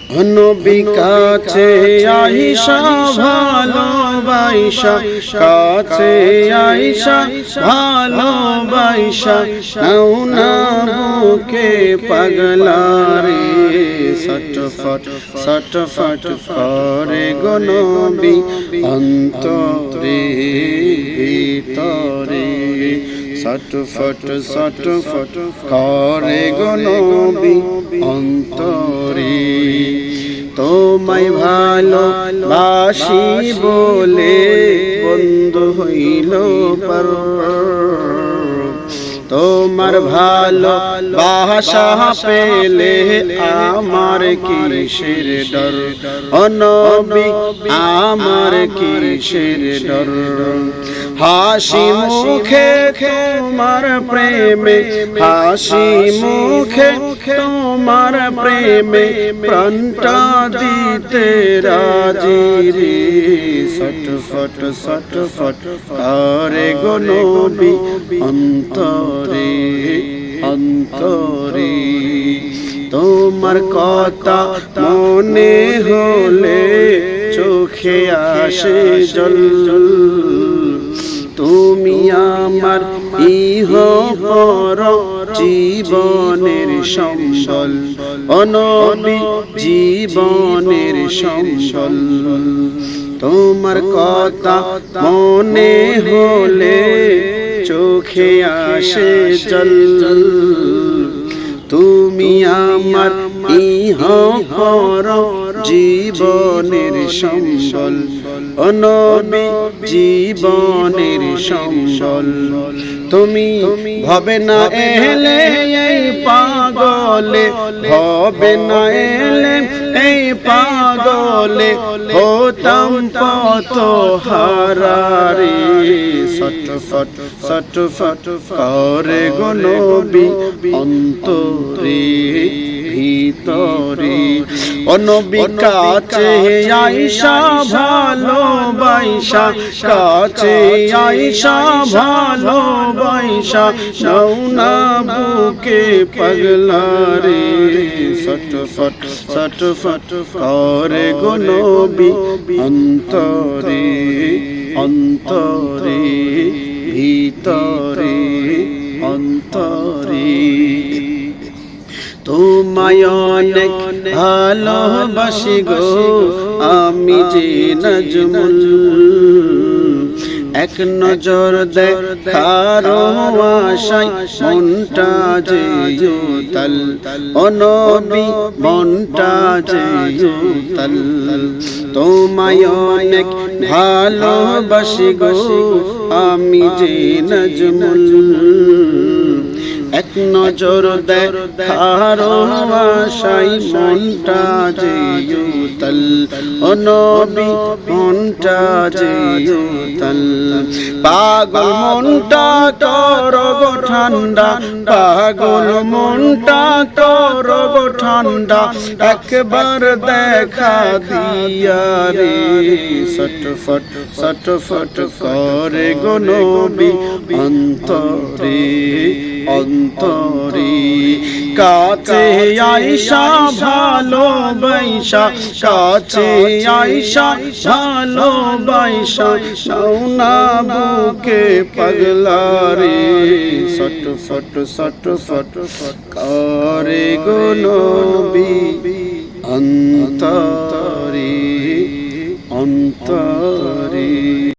নবী কাছে আইসা ভালোবাসা, কাছে আইসা ভালোবাসা, নাও না বুকে পাগলারে। ছটফট ছটফট করে গো নবী অন্তরে ভিতরে, ছটফট ছটফট করে গো নবী অন্তরে। তোমায় ভালোবাসি বলে বন্ধু হইল পর, তোমার ভালোবাসা পেলে আমার কিসের ডর, ও নবী আমার কিসের ডর। হাসি মুখে তোমার প্রেমে, হাসি মুখে তোমার প্রেমে, প্রাণটা দিতে রাজি রে। ছটফট ছটফট করে গো নবী অন্তরে অন্তরে। তোমার কথা মনে হলে চোখে আসে জল, তুমি আমার ইহ পর জীবনের সম্বল, ও নবী জীবনের সম্বল। তোমার কথা মনে হলে চোখে আসে জল, তুমি আমার ইহ পর জীবনের সম্বল, ও নবী জীবনের সম্বল। তুমি ভবে না এলে এই পাগলে, ভবে না এলে এই পাগলে, হতাম পত হারারে। ছটফট ছটফট করে গো নবী অন্তরে ভিতরে। ও নবী কাছে আইসা ভালোবাসা, কাছে আইসা ভালোবাসা, নাও না বুকে পাগলারে। ছটফট ছটফট করে গো নবী অন্তরে অন্তরে ভিতরে অন্তরে। তোমায় অনেক ভালোবাসি গো আমি যে নজমুল, এক নজর দেখার আশায় মনটা যে উতাল, ও নবী মনটা যে উতাল। তোমায় অনেক ভালোবাসি গো আমি যে নজমুল, এক নজর দেখার আশায় মনটা যে উতাল, ও নবী মনটা যে উতাল। পাগল মনটা তোর গো ঠান্ডা, পাগল মনটা তোর গো ঠান্ডা, একবার দেখা দিয়া রে। ছটফট ছটফট করে গো নবী অন্তরে অন্তরে। কাছে আইসা ভালোবাসা, কাছে আইসা ভালোবাসা, নাও না বুকে পাগলারে। ছটফট ছটফট করে গো নবী অন্তরে অন্তরে।